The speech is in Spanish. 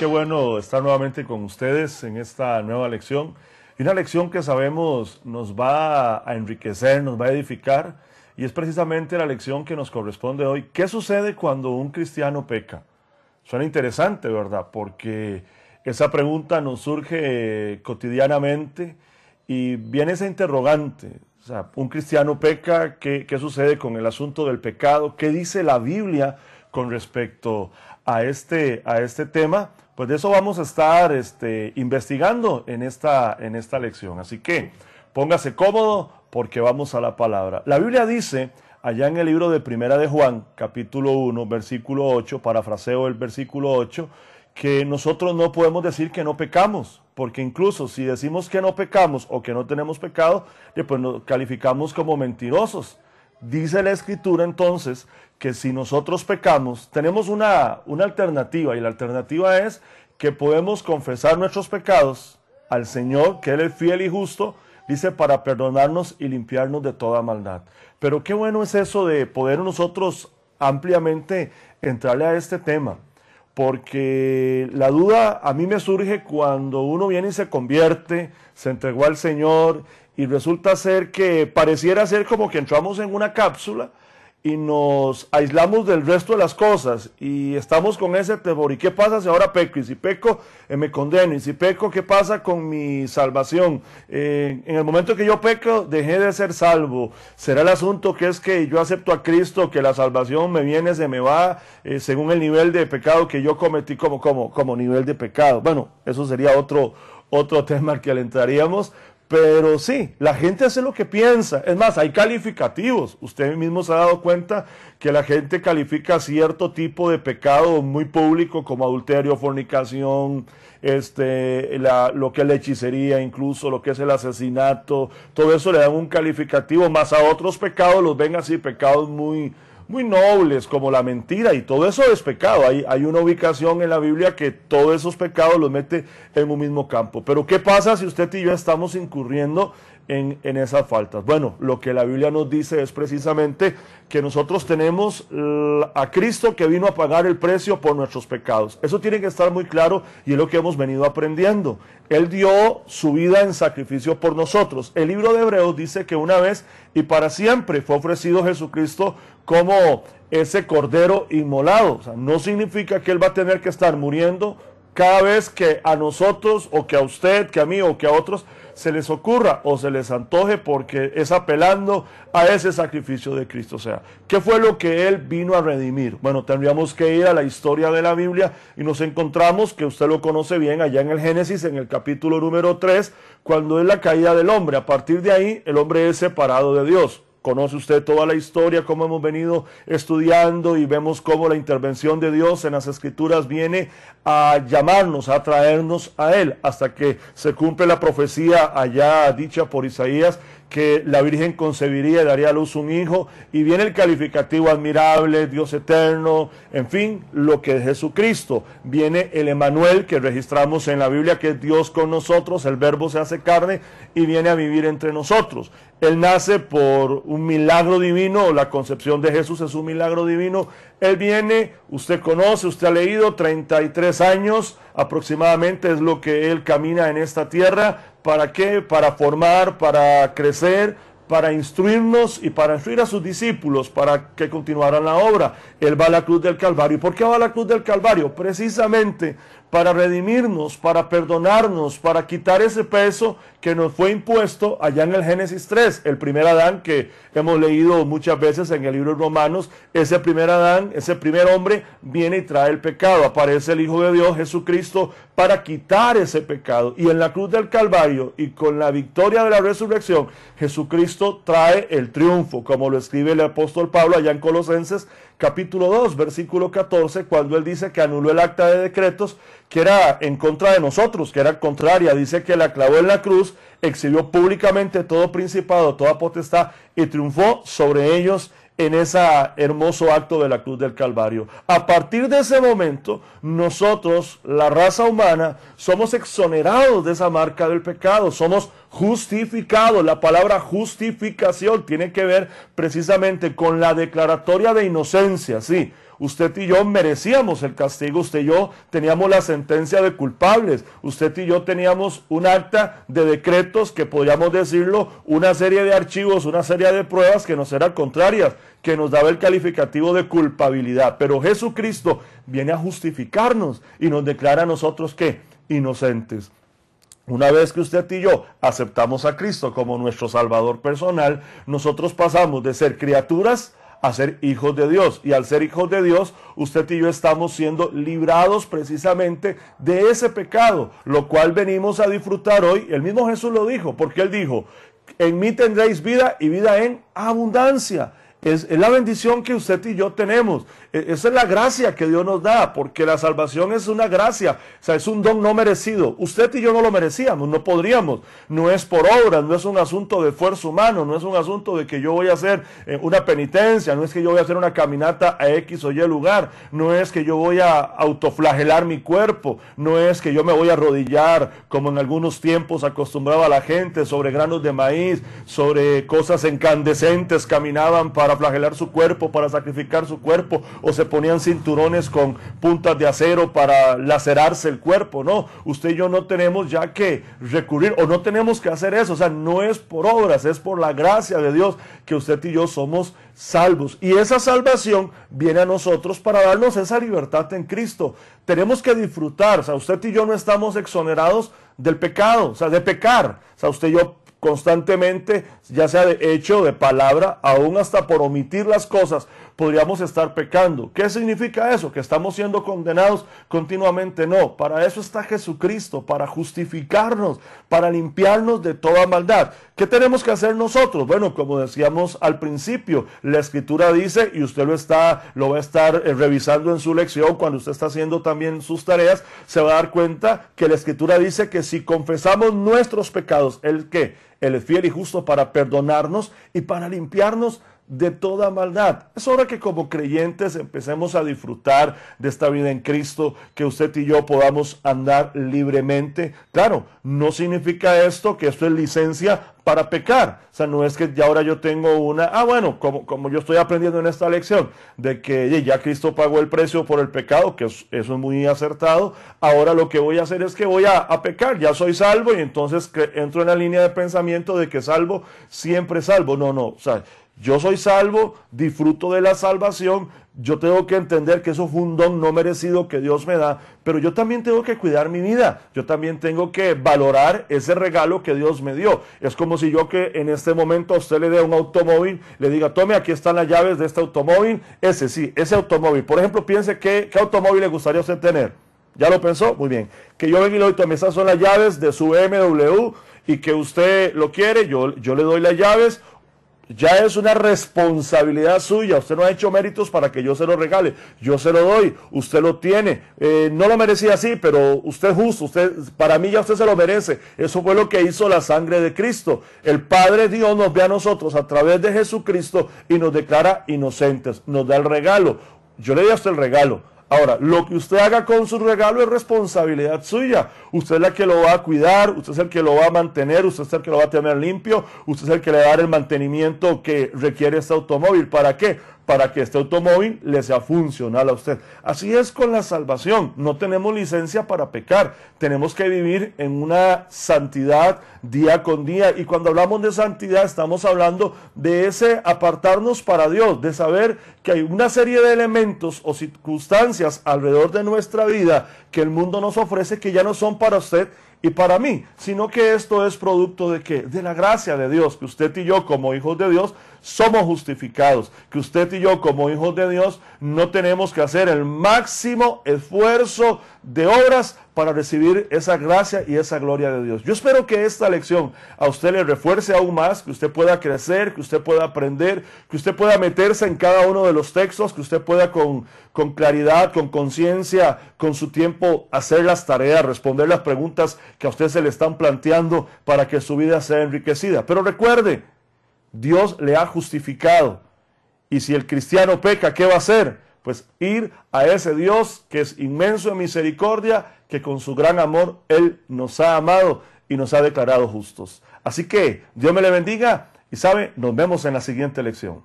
qué bueno estar nuevamente con ustedes en esta nueva lección. Y una lección que sabemos nos va a enriquecer, nos va a edificar. Y es precisamente la lección que nos corresponde hoy. ¿Qué sucede cuando un cristiano peca? Suena interesante, ¿verdad? Porque esa pregunta nos surge cotidianamente y viene esa interrogante. O sea, un cristiano peca, ¿qué sucede con el asunto del pecado? ¿Qué dice la Biblia con respecto a este tema? Pues de eso vamos a estar investigando en esta lección. Así que póngase cómodo porque vamos a la palabra. La Biblia dice, allá en el libro de Primera de Juan, capítulo 1, versículo 8, parafraseo el versículo 8, que nosotros no podemos decir que no pecamos, porque incluso si decimos que no pecamos o que no tenemos pecado, pues nos calificamos como mentirosos. Dice la Escritura entonces que si nosotros pecamos, tenemos una alternativa, y la alternativa es que podemos confesar nuestros pecados al Señor, que Él es fiel y justo, dice, para perdonarnos y limpiarnos de toda maldad. Pero qué bueno es eso de poder nosotros ampliamente entrarle a este tema, porque la duda a mí me surge cuando uno viene y se convierte, se entregó al Señor y resulta ser que pareciera ser como que entramos en una cápsula y nos aislamos del resto de las cosas y estamos con ese temor. ¿Y qué pasa si ahora peco? Y si peco, me condeno. Y si peco, ¿qué pasa con mi salvación? En el momento que yo peco, dejé de ser salvo. ¿Será el asunto que es que yo acepto a Cristo, que la salvación me viene, se me va, según el nivel de pecado que yo cometí como nivel de pecado? Bueno, eso sería otro tema al que le entraríamos. Pero sí, la gente hace lo que piensa. Es más, hay calificativos. Usted mismo se ha dado cuenta que la gente califica cierto tipo de pecado muy público como adulterio, fornicación, lo que es la hechicería, incluso lo que es el asesinato. Todo eso le dan un calificativo, más a otros pecados los ven así, pecados muy nobles, como la mentira, y todo eso es pecado. Hay una ubicación en la Biblia que todos esos pecados los mete en un mismo campo. Pero ¿qué pasa si usted y yo estamos incurriendo en esas faltas? Bueno, lo que la Biblia nos dice es precisamente que nosotros tenemos a Cristo que vino a pagar el precio por nuestros pecados. Eso tiene que estar muy claro y es lo que hemos venido aprendiendo. Él dio su vida en sacrificio por nosotros. El libro de Hebreos dice que una vez y para siempre fue ofrecido Jesucristo como ese cordero inmolado. O sea, no significa que Él va a tener que estar muriendo cada vez que a nosotros, o que a usted, que a mí, o que a otros se les ocurra o se les antoje, porque es apelando a ese sacrificio de Cristo. O sea, ¿qué fue lo que Él vino a redimir? Bueno, tendríamos que ir a la historia de la Biblia y nos encontramos, que usted lo conoce bien, allá en el Génesis, en el capítulo número 3, cuando es la caída del hombre. A partir de ahí, el hombre es separado de Dios. Conoce usted toda la historia, cómo hemos venido estudiando y vemos cómo la intervención de Dios en las Escrituras viene a llamarnos, a traernos a Él, hasta que se cumple la profecía allá dicha por Isaías, que la Virgen concebiría y daría a luz un hijo, y viene el calificativo admirable, Dios eterno, en fin, lo que es Jesucristo. Viene el Emanuel que registramos en la Biblia, que es Dios con nosotros, el Verbo se hace carne y viene a vivir entre nosotros. Él nace por un milagro divino, la concepción de Jesús es un milagro divino. Él viene, usted conoce, usted ha leído, 33 años aproximadamente es lo que Él camina en esta tierra. ¿Para qué? Para formar, para crecer, para instruirnos y para instruir a sus discípulos, para que continuaran la obra. Él va a la cruz del Calvario. ¿Y por qué va a la cruz del Calvario? Precisamente para redimirnos, para perdonarnos, para quitar ese peso que nos fue impuesto allá en el Génesis 3. El primer Adán, que hemos leído muchas veces en el libro de Romanos, ese primer Adán, ese primer hombre, viene y trae el pecado. Aparece el Hijo de Dios, Jesucristo, para quitar ese pecado. Y en la cruz del Calvario, y con la victoria de la resurrección, Jesucristo trae el triunfo, como lo escribe el apóstol Pablo allá en Colosenses, capítulo 2, versículo 14, cuando él dice que anuló el acta de decretos que era en contra de nosotros, que era contraria. Dice que la clavó en la cruz, exhibió públicamente todo principado, toda potestad, y triunfó sobre ellos en ese hermoso acto de la cruz del Calvario. A partir de ese momento, nosotros, la raza humana, somos exonerados de esa marca del pecado, somos justificados. La palabra justificación tiene que ver precisamente con la declaratoria de inocencia, sí. Usted y yo merecíamos el castigo, usted y yo teníamos la sentencia de culpables, usted y yo teníamos un acta de decretos que podríamos decirlo, una serie de archivos, una serie de pruebas que nos eran contrarias, que nos daba el calificativo de culpabilidad. Pero Jesucristo viene a justificarnos y nos declara a nosotros ¿qué? Inocentes. Una vez que usted y yo aceptamos a Cristo como nuestro Salvador personal, nosotros pasamos de ser criaturas a ser hijos de Dios, y al ser hijos de Dios, usted y yo estamos siendo librados precisamente de ese pecado, lo cual venimos a disfrutar hoy. El mismo Jesús lo dijo, porque Él dijo, en mí tendréis vida y vida en abundancia. Es la bendición que usted y yo tenemos. Esa es la gracia que Dios nos da, porque la salvación es una gracia, o sea, es un don no merecido. Usted y yo no lo merecíamos, no podríamos. No es por obras, no es un asunto de esfuerzo humano, no es un asunto de que yo voy a hacer una penitencia, no es que yo voy a hacer una caminata a X o Y lugar, no es que yo voy a autoflagelar mi cuerpo, no es que yo me voy a arrodillar, como en algunos tiempos acostumbraba la gente, sobre granos de maíz, sobre cosas incandescentes, caminaban para flagelar su cuerpo, para sacrificar su cuerpo, o se ponían cinturones con puntas de acero para lacerarse el cuerpo. No, usted y yo no tenemos ya que recurrir, o no tenemos que hacer eso. O sea, no es por obras, es por la gracia de Dios que usted y yo somos salvos, y esa salvación viene a nosotros para darnos esa libertad en Cristo. Tenemos que disfrutar, o sea, usted y yo no estamos exonerados del pecado, o sea, de pecar. O sea, usted y yo constantemente, ya sea de hecho, de palabra, aún hasta por omitir las cosas, podríamos estar pecando. ¿Qué significa eso? ¿Que estamos siendo condenados continuamente? No, para eso está Jesucristo, para justificarnos, para limpiarnos de toda maldad. ¿Qué tenemos que hacer nosotros? Bueno, como decíamos al principio, la Escritura dice, y usted lo va a estar revisando en su lección, cuando usted está haciendo también sus tareas, se va a dar cuenta que la Escritura dice que si confesamos nuestros pecados, ¿el qué? Él es fiel y justo para perdonarnos y para limpiarnos de toda maldad. Es hora que como creyentes empecemos a disfrutar de esta vida en Cristo, que usted y yo podamos andar libremente. Claro, no significa esto que esto es licencia para pecar. O sea, no es que ya ahora yo tengo bueno, como yo estoy aprendiendo en esta lección, de que ya Cristo pagó el precio por el pecado, que eso es muy acertado. Ahora lo que voy a hacer es que voy a pecar, ya soy salvo, y entonces entro en la línea de pensamiento de que salvo, siempre salvo. No, o sea, yo soy salvo, disfruto de la salvación, yo tengo que entender que eso fue un don no merecido que Dios me da, pero yo también tengo que cuidar mi vida, yo también tengo que valorar ese regalo que Dios me dio. Es como si yo que en este momento a usted le dé un automóvil, le diga, tome, aquí están las llaves de este automóvil, ese automóvil. Por ejemplo, piense qué automóvil le gustaría a usted tener. ¿Ya lo pensó? Muy bien. Que yo venga y le doy, tome, esas son las llaves de su BMW, y que usted lo quiere, yo le doy las llaves. Ya es una responsabilidad suya. Usted no ha hecho méritos para que yo se lo regale. Yo se lo doy, usted lo tiene. No lo merecía así, pero usted es justo. Para mí ya usted se lo merece. Eso fue lo que hizo la sangre de Cristo. El Padre Dios nos ve a nosotros a través de Jesucristo y nos declara inocentes. Nos da el regalo. Yo le di a usted el regalo. Ahora, lo que usted haga con su regalo es responsabilidad suya. Usted es la que lo va a cuidar, usted es el que lo va a mantener, usted es el que lo va a tener limpio, usted es el que le va a dar el mantenimiento que requiere este automóvil. ¿Para qué? Para que este automóvil le sea funcional a usted. Así es con la salvación. No tenemos licencia para pecar. Tenemos que vivir en una santidad día con día. Y cuando hablamos de santidad, estamos hablando de ese apartarnos para Dios, de saber que hay una serie de elementos o circunstancias alrededor de nuestra vida que el mundo nos ofrece que ya no son para usted y para mí, sino que esto es producto de ¿qué? De la gracia de Dios, que usted y yo como hijos de Dios somos justificados, que usted y yo como hijos de Dios no tenemos que hacer el máximo esfuerzo de obras para recibir esa gracia y esa gloria de Dios. Yo espero que esta lección a usted le refuerce aún más, que usted pueda crecer, que usted pueda aprender, que usted pueda meterse en cada uno de los textos, que usted pueda con claridad, con conciencia, con su tiempo hacer las tareas, responder las preguntas que a usted se le están planteando para que su vida sea enriquecida. Pero recuerde, Dios le ha justificado. Y si el cristiano peca, ¿qué va a hacer? Pues ir a ese Dios que es inmenso en misericordia, que con su gran amor Él nos ha amado y nos ha declarado justos. Así que Dios me le bendiga y sabe, nos vemos en la siguiente lección.